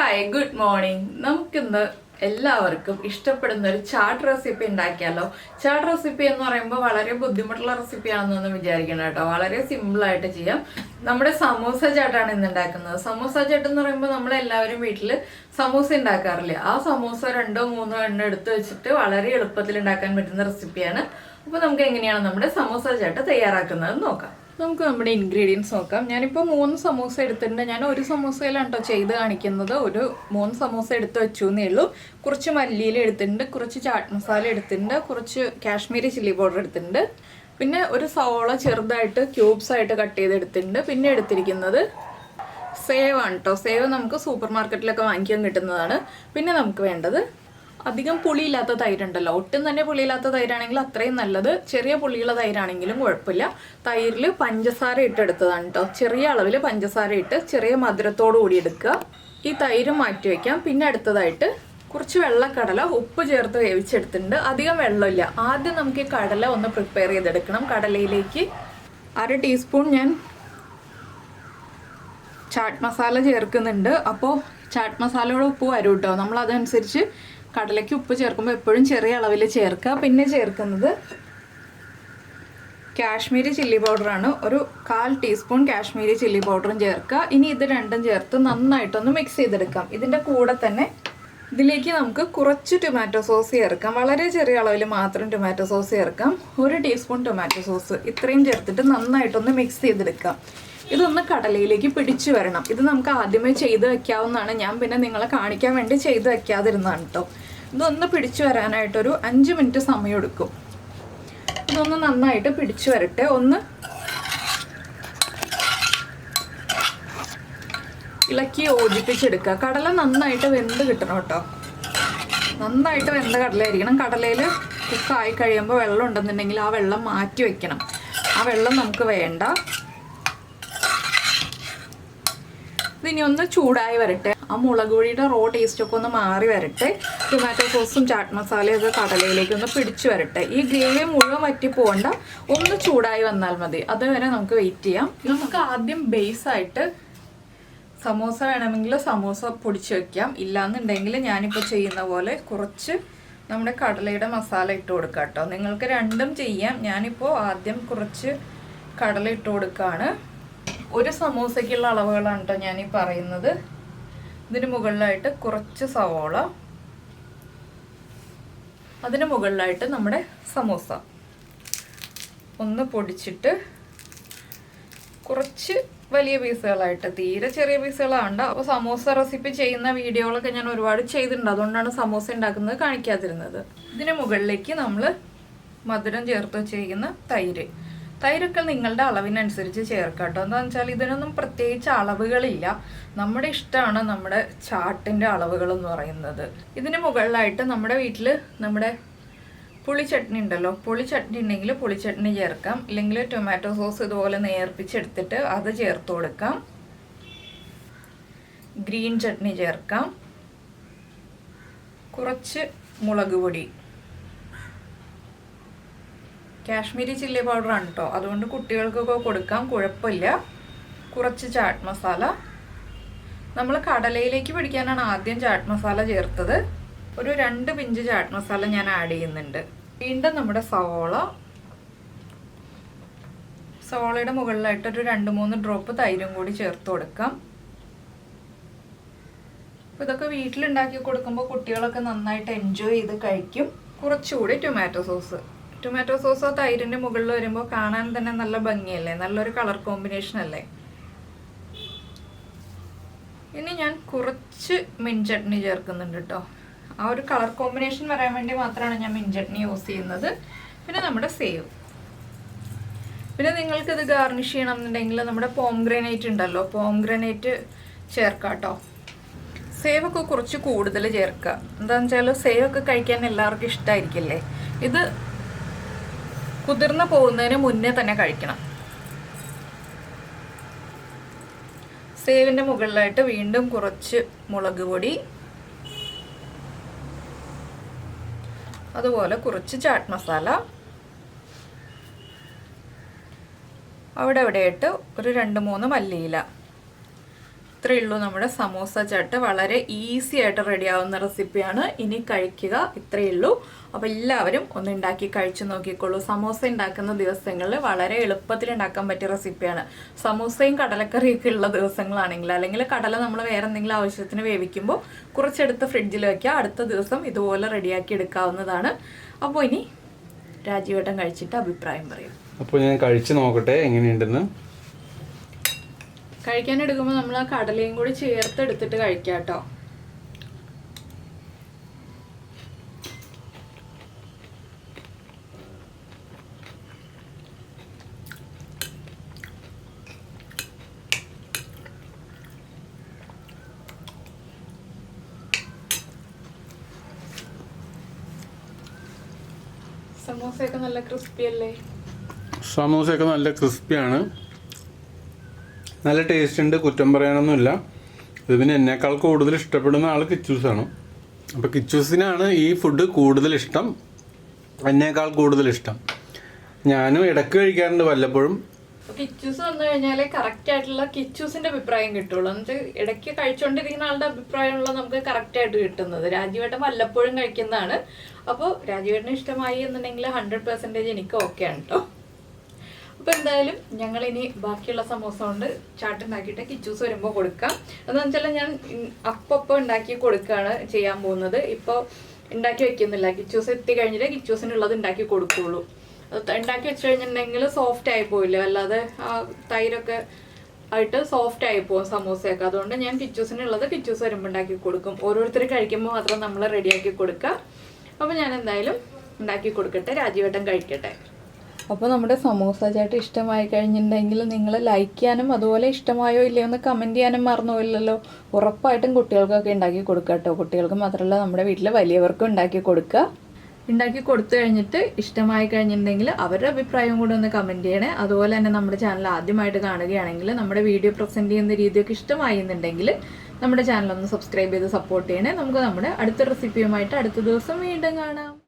Hi good morning. നമുക്കിന്ന് എല്ലാവർക്കും ഇഷ്ടപ്പെടുന്ന ഒരു ചാട്ട് റെസിപ്പി ഉണ്ടാക്കിയാലോ. ചാട്ട് റെസിപ്പി എന്ന് പറയുമ്പോൾ വളരെ ബുദ്ധിമുട്ടുള്ള റെസിപ്പിയാണെന്നൊന്നും വിചാരിക്കണം കേട്ടോ. വളരെ സിമ്പിളായിട്ട് ചെയ്യാം. നമ്മുടെ സമൂസ ചാട്ടാണ് ഇന്ന് ഉണ്ടാക്കുന്നത്. സമൂസ ചാട്ട് എന്ന് പറയുമ്പോൾ നമ്മളെല്ലാവരും വീട്ടിൽ സമൂസ ഉണ്ടാക്കാറില്ലേ. ആ സമൂസ 2-3 എണ്ണം എടുത്ത് വെച്ചിട്ട് വളരെ എളുപ്പത്തിൽ ഉണ്ടാക്കാൻ പറ്റുന്ന റെസിപ്പിയാണ്. അപ്പോൾ നമുക്ക് എങ്ങനെയാണ് നമ്മുടെ സമൂസ ചാട്ട് തയ്യാറാക്കുന്നത് നോക്കാം. നമുക്ക് നമ്മുടെ ഇൻഗ്രീഡിയൻസ് നോക്കാം. ഞാനിപ്പോൾ 3 സമൂസ എടുത്തിട്ടുണ്ട്. ഞാൻ ഒരു സമൂസയിലാണ് കേട്ടോ ചെയ്ത് കാണിക്കുന്നത്. 3 സമൂസ എടുത്ത് വെച്ചു എന്നേ ഉള്ളൂ. കുറച്ച് മല്ലിയില എടുത്തിട്ടുണ്ട്, കുറച്ച് ചാട്ട് മസാല എടുത്തിട്ടുണ്ട്, കുറച്ച് കാശ്മീരി ചില്ലി പൗഡർ എടുത്തിട്ടുണ്ട്, പിന്നെ ഒരു സവോള ചെറുതായിട്ട് ക്യൂബ്സ് ആയിട്ട് കട്ട് ചെയ്തെടുത്തിട്ടുണ്ട്. പിന്നെ എടുത്തിരിക്കുന്നത് സേവ് ആണ് കേട്ടോ. സേവ് നമുക്ക് സൂപ്പർ മാർക്കറ്റിലൊക്കെ വാങ്ങിക്കാൻ കിട്ടുന്നതാണ്. പിന്നെ നമുക്ക് വേണ്ടത് അധികം പുളിയില്ലാത്ത തൈരുണ്ടല്ലോ. ഒട്ടും തന്നെ പുളിയില്ലാത്ത തൈരാണെങ്കിൽ അത്രയും നല്ലത്. ചെറിയ പുളിയുള്ള തൈരാണെങ്കിലും കുഴപ്പമില്ല. തൈരിൽ പഞ്ചസാര ഇട്ടെടുത്തതാണ് കേട്ടോ. ചെറിയ അളവിൽ പഞ്ചസാര ഇട്ട് ചെറിയ മധുരത്തോടു കൂടി എടുക്കുക. ഈ തൈര് മാറ്റി വയ്ക്കാം. പിന്നെ അടുത്തതായിട്ട് കുറച്ച് വെള്ളക്കടല ഉപ്പ് ചേർത്ത് വേവിച്ചെടുത്തിട്ടുണ്ട്. അധികം വെള്ളമില്ല. ആദ്യം നമുക്ക് ഈ കടല ഒന്ന് പ്രിപ്പയർ ചെയ്തെടുക്കണം. കടലയിലേക്ക് 1/2 ടീസ്പൂൺ ഞാൻ ചാട്ട് മസാല ചേർക്കുന്നുണ്ട്. അപ്പോൾ ചാട്ട് മസാലയുടെ ഉപ്പ് വരും കേട്ടോ. നമ്മളതനുസരിച്ച് കടലയ്ക്ക് ഉപ്പ് ചേർക്കുമ്പോൾ എപ്പോഴും ചെറിയ അളവിൽ ചേർക്കുക. പിന്നെ ചേർക്കുന്നത് കാശ്മീരി ചില്ലി പൗഡറാണ്. ഒരു 1/4 ടീസ്പൂൺ കാശ്മീരി ചില്ലി പൗഡറും ചേർക്കുക. ഇനി ഇത് രണ്ടും ചേർത്ത് നന്നായിട്ടൊന്ന് മിക്സ് ചെയ്തെടുക്കാം. ഇതിൻ്റെ കൂടെ തന്നെ ഇതിലേക്ക് നമുക്ക് കുറച്ച് ടൊമാറ്റോ സോസ് ചേർക്കാം. വളരെ ചെറിയ അളവിൽ മാത്രം ടൊമാറ്റോ സോസ് ചേർക്കാം. 1 ടീസ്പൂൺ ടൊമാറ്റോ സോസ് ഇത്രയും ചേർത്തിട്ട് നന്നായിട്ടൊന്ന് മിക്സ് ചെയ്തെടുക്കാം. ഇതൊന്ന് കടലയിലേക്ക് പിടിച്ചു വരണം. ഇത് നമുക്ക് ആദ്യമേ ചെയ്ത് വെക്കാവുന്നതാണ്. ഞാൻ പിന്നെ നിങ്ങളെ കാണിക്കാൻ വേണ്ടി ചെയ്ത് വെക്കാതിരുന്നതാണ് കേട്ടോ. ഇതൊന്ന് പിടിച്ചു വരാനായിട്ടൊരു 5 മിനിറ്റ് സമയം എടുക്കും. ഇതൊന്ന് നന്നായിട്ട് പിടിച്ചു വരട്ടെ. ഒന്ന് ഇളക്കി യോജിപ്പിച്ചെടുക്കുക. കടല നന്നായിട്ട് വെന്ത് കിട്ടണം കേട്ടോ. നന്നായിട്ട് വെന്ത കടലയായിരിക്കണം. കടലയിൽ കുക്കായി കഴിയുമ്പോൾ വെള്ളം ഉണ്ടെന്നുണ്ടെങ്കിൽ ആ വെള്ളം മാറ്റി വെക്കണം. ആ വെള്ളം നമുക്ക് വേണ്ട. ഇതിനി ഒന്ന് ചൂടായി വരട്ടെ. ആ മുളക് പൊടിയുടെ റോ ടേസ്റ്റൊക്കെ ഒന്ന് മാറി വരട്ടെ. ടൊമാറ്റോ സോസും ചാട്ട് മസാലയൊക്കെ കടലയിലേക്ക് ഒന്ന് പിടിച്ചു വരട്ടെ. ഈ ഗ്രേവി മുഴുവൻ വറ്റി പോകണ്ട, ഒന്ന് ചൂടായി വന്നാൽ മതി. അതുവരെ നമുക്ക് വെയിറ്റ് ചെയ്യാം. നമുക്ക് ആദ്യം ബേസായിട്ട് സമോസ വേണമെങ്കിൽ സമോസ പൊടിച്ച് വെക്കാം. ഇല്ലാന്നുണ്ടെങ്കിൽ ഞാനിപ്പോൾ ചെയ്യുന്ന പോലെ കുറച്ച് നമ്മുടെ കടലയുടെ മസാല ഇട്ട് കൊടുക്കാം കേട്ടോ. നിങ്ങൾക്ക് രണ്ടും ചെയ്യാം. ഞാനിപ്പോൾ ആദ്യം കുറച്ച് കടല ഇട്ട് കൊടുക്കുകയാണ്. ഒരു സമൂസയ്ക്കുള്ള അളവുകളാണ് കേട്ടോ ഞാനീ പറയുന്നത്. ഇതിന് മുകളിലായിട്ട് കുറച്ച് സവോള, അതിന് മുകളിലായിട്ട് നമ്മുടെ സമൂസ ഒന്ന് പൊടിച്ചിട്ട് കുറച്ച് വലിയ പീസുകളായിട്ട്, തീരെ ചെറിയ പീസുകളാണ്. അപ്പോൾ സമൂസ റെസിപ്പി ചെയ്യുന്ന വീഡിയോകളൊക്കെ ഞാൻ ഒരുപാട് ചെയ്തിട്ടുണ്ട്. അതുകൊണ്ടാണ് സമൂസ ഉണ്ടാക്കുന്നത് കാണിക്കാതിരുന്നത്. ഇതിന് മുകളിലേക്ക് നമ്മൾ മധുരം ചേർത്ത് വെച്ചിരിക്കുന്ന തൈരൊക്കെ നിങ്ങളുടെ അളവിനനുസരിച്ച് ചേർക്കാം കേട്ടോ. എന്താണെന്ന് വെച്ചാൽ ഇതിനൊന്നും പ്രത്യേകിച്ച് അളവുകളില്ല. നമ്മുടെ ഇഷ്ടമാണ് നമ്മുടെ ചാട്ടിൻ്റെ അളവുകൾ എന്ന് പറയുന്നത്. ഇതിന് മുകളിലായിട്ട് നമ്മുടെ വീട്ടിൽ നമ്മുടെ പുളിച്ചട്നി ഉണ്ടല്ലോ. പുളിച്ചട്നി ഉണ്ടെങ്കിൽ പുളിച്ചട്നി ചേർക്കാം. ഇല്ലെങ്കിൽ ടൊമാറ്റോ സോസ് ഇതുപോലെ നേർപ്പിച്ചെടുത്തിട്ട് അത് ചേർത്ത് കൊടുക്കാം. ഗ്രീൻ ചട്നി ചേർക്കാം. കുറച്ച് മുളക് പൊടി, കാശ്മീരി ചില്ലി പൗഡറാണ് കേട്ടോ. അതുകൊണ്ട് കുട്ടികൾക്കൊക്കെ കൊടുക്കാം, കുഴപ്പമില്ല. കുറച്ച് ചാട്ട് മസാല. നമ്മൾ കടലയിലേക്ക് പിടിക്കാനാണ് ആദ്യം ചാട്ട് മസാല ചേർത്തത്. ഒരു 2 പിഞ്ച് ചാട്ട് മസാല ഞാൻ ആഡ് ചെയ്യുന്നുണ്ട്. വീണ്ടും നമ്മുടെ സവോളയുടെ മുകളിലായിട്ട് ഒരു 2-3 ഡ്രോപ്പ് തൈരും കൂടി ചേർത്ത് കൊടുക്കാം. അപ്പോൾ ഇതൊക്കെ വീട്ടിലുണ്ടാക്കി കൊടുക്കുമ്പോൾ കുട്ടികളൊക്കെ നന്നായിട്ട് എൻജോയ് ചെയ്ത് കഴിക്കും. കുറച്ചുകൂടി ടൊമാറ്റോ സോസ് തൈരിൻ്റെ മുകളിൽ വരുമ്പോൾ കാണാൻ തന്നെ നല്ല ഭംഗിയല്ലേ, നല്ലൊരു കളർ കോമ്പിനേഷൻ അല്ലേ. ഇനി ഞാൻ കുറച്ച് മിൻ ചട്നി ചേർക്കുന്നുണ്ട് കേട്ടോ. ആ ഒരു കളർ കോമ്പിനേഷൻ വരാൻ വേണ്ടി മാത്രമാണ് ഞാൻ മിൻ ചട്നി യൂസ് ചെയ്യുന്നത്. പിന്നെ നമ്മുടെ സേവ്. പിന്നെ നിങ്ങൾക്കിത് ഗാർണിഷ് ചെയ്യണം എന്നുണ്ടെങ്കിൽ നമ്മുടെ പോംഗ്രാനൈറ്റ് ഉണ്ടല്ലോ, പോംഗ്രാനൈറ്റ് ചേർക്കാം കേട്ടോ. സേവൊക്കെ കുറച്ച് കൂടുതൽ ചേർക്കുക. എന്താണെന്ന് വെച്ചാൽ സേവൊക്കെ കഴിക്കാൻ എല്ലാവർക്കും ഇഷ്ടമായിരിക്കില്ലേ. ഇത് കുതിർന്ന് പോകുന്നതിന് മുന്നേ തന്നെ കഴിക്കണം. സേവിൻ്റെ മുകളിലായിട്ട് വീണ്ടും കുറച്ച് മുളക് പൊടി, അതുപോലെ കുറച്ച് ചാട്ട് മസാല, അവിടെ ഇവിടെയായിട്ട് ഒരു 2-3 മല്ലിയില. ഇത്രയേ ഉള്ളൂ നമ്മുടെ സമോസ ചാട്ട്. വളരെ ഈസി ആയിട്ട് റെഡിയാവുന്ന റെസിപ്പിയാണ്. ഇനി കഴിക്കുക. ഇത്രയേ ഉള്ളൂ. അപ്പോൾ എല്ലാവരും ഒന്ന് ഉണ്ടാക്കി കഴിച്ചു നോക്കിക്കോളൂ. സമോസ ഉണ്ടാക്കുന്ന ദിവസങ്ങളിൽ വളരെ എളുപ്പത്തിൽ ഉണ്ടാക്കാൻ പറ്റിയ റെസിപ്പിയാണ്. സമോസയും കടലക്കറിയൊക്കെ ഉള്ള ദിവസങ്ങളാണെങ്കിൽ, അല്ലെങ്കിൽ കടല നമ്മൾ വേറെ എന്തെങ്കിലും ആവശ്യത്തിന് വേവിക്കുമ്പോൾ കുറച്ചെടുത്ത് ഫ്രിഡ്ജിൽ വയ്ക്കുക. അടുത്ത ദിവസം ഇതുപോലെ റെഡിയാക്കി എടുക്കാവുന്നതാണ്. അപ്പോൾ ഇനി രാജീവേട്ടൻ കഴിച്ചിട്ട് അഭിപ്രായം പറയും. അപ്പോൾ ഞാൻ കഴിച്ചു നോക്കട്ടെ എങ്ങനെയുണ്ടെന്ന്. കഴിക്കാൻ എടുക്കുമ്പോൾ നമ്മൾ ആ കടലയും കൂടി ചേർത്ത് എടുത്തിട്ട് കഴിക്കാം കേട്ടോ. സമോസയൊക്കെ നല്ല ക്രിസ്പി അല്ലേ? സമോസയൊക്കെ നല്ല ക്രിസ്പിയാണ്, നല്ല ടേസ്റ്റ് ഉണ്ട്, കുറ്റം പറയാനൊന്നുമില്ല. ഇത് പിന്നെ എന്നേക്കാൾ കൂടുതൽ ഇഷ്ടപ്പെടുന്ന ആൾ കിച്ചൂസാണ്. അപ്പോൾ കിച്ചൂസിനാണ് ഈ ഫുഡ് കൂടുതൽ ഇഷ്ടം, എന്നേക്കാൾ കൂടുതൽ ഇഷ്ടം. ഞാനും ഇടയ്ക്ക് കഴിക്കാറുണ്ട് വല്ലപ്പോഴും. കിച്ചൂസ് വന്നു കഴിഞ്ഞാൽ കറക്റ്റ് ആയിട്ടുള്ള കിച്ചൂസിന്റെ അഭിപ്രായം കിട്ടുള്ളൂ. എന്നിട്ട് ഇടയ്ക്ക് കഴിച്ചുകൊണ്ടിരിക്കുന്ന ആളുടെ അഭിപ്രായമുള്ള നമുക്ക് കറക്റ്റ് ആയിട്ട് കിട്ടുന്നത്. രാജീവേട്ടൻ വല്ലപ്പോഴും കഴിക്കുന്നതാണ്. അപ്പോൾ രാജീവേട്ടന് ഇഷ്ടമായി എന്നുണ്ടെങ്കിൽ 100% എനിക്ക് ഓക്കെ ആണ് കേട്ടോ. അപ്പോൾ എന്തായാലും ഞങ്ങളിനി ബാക്കിയുള്ള സമോസ കൊണ്ട് ചാട്ടുണ്ടാക്കിയിട്ട് കിച്ചൂസ് വരുമ്പോൾ കൊടുക്കാം. എന്താണെന്ന് വെച്ചാൽ ഞാൻ അപ്പം ഉണ്ടാക്കി കൊടുക്കുകയാണ് ചെയ്യാൻ പോകുന്നത്. ഇപ്പോൾ ഉണ്ടാക്കി വെക്കുന്നില്ല. കിച്ചൂസ് എത്തി കഴിഞ്ഞിട്ട് കിച്ചൂസിനുള്ളത് ഉണ്ടാക്കി കൊടുക്കുകയുള്ളൂ. അത് ഉണ്ടാക്കി വെച്ച് കഴിഞ്ഞിട്ടുണ്ടെങ്കിൽ സോഫ്റ്റ് ആയി പോയില്ല, അല്ലാതെ തൈരൊക്കെ ആയിട്ട് സോഫ്റ്റ് ആയി പോകും സമോസയൊക്കെ. അതുകൊണ്ട് ഞാൻ കിച്ചൂസിനുള്ളത് കിച്ചൂസ് വരുമ്പോൾ ഉണ്ടാക്കി കൊടുക്കും. ഓരോരുത്തർ കഴിക്കുമ്പോൾ മാത്രം നമ്മൾ റെഡിയാക്കി കൊടുക്കുക. അപ്പോൾ ഞാൻ എന്തായാലും ഉണ്ടാക്കി കൊടുക്കട്ടെ, രാജീവേട്ടൻ കഴിക്കട്ടെ. അപ്പോൾ നമ്മുടെ സമോസ ചാട്ട് ഇഷ്ടമായി കഴിഞ്ഞിട്ടുണ്ടെങ്കിൽ നിങ്ങൾ ലൈക്ക് ചെയ്യാനും അതുപോലെ ഇഷ്ടമായോ ഇല്ലയോ എന്ന് കമൻറ്റ് ചെയ്യാനും മറന്നുപോയില്ലല്ലോ. ഉറപ്പായിട്ടും കുട്ടികൾക്കൊക്കെ ഉണ്ടാക്കി കൊടുക്കുക കേട്ടോ. കുട്ടികൾക്ക് മാത്രമല്ല, നമ്മുടെ വീട്ടിൽ വലിയവർക്കും ഉണ്ടാക്കി കൊടുക്കുക. ഉണ്ടാക്കി കൊടുത്തു കഴിഞ്ഞിട്ട് ഇഷ്ടമായി കഴിഞ്ഞിട്ടുണ്ടെങ്കിൽ അവരുടെ അഭിപ്രായം കൂടെ ഒന്ന് കമൻറ്റ് ചെയ്യണേ. അതുപോലെ തന്നെ നമ്മുടെ ചാനൽ ആദ്യമായിട്ട് കാണുകയാണെങ്കിൽ നമ്മുടെ വീഡിയോ പ്രസൻറ്റ് ചെയ്യുന്ന രീതിയൊക്കെ ഇഷ്ടമായി എന്നുണ്ടെങ്കിൽ നമ്മുടെ ചാനൽ ഒന്ന് സബ്സ്ക്രൈബ് ചെയ്ത് സപ്പോർട്ട് ചെയ്യണേ. നമുക്ക് നമ്മുടെ അടുത്ത റെസിപ്പിയുമായിട്ട് അടുത്ത ദിവസം വീണ്ടും കാണാം.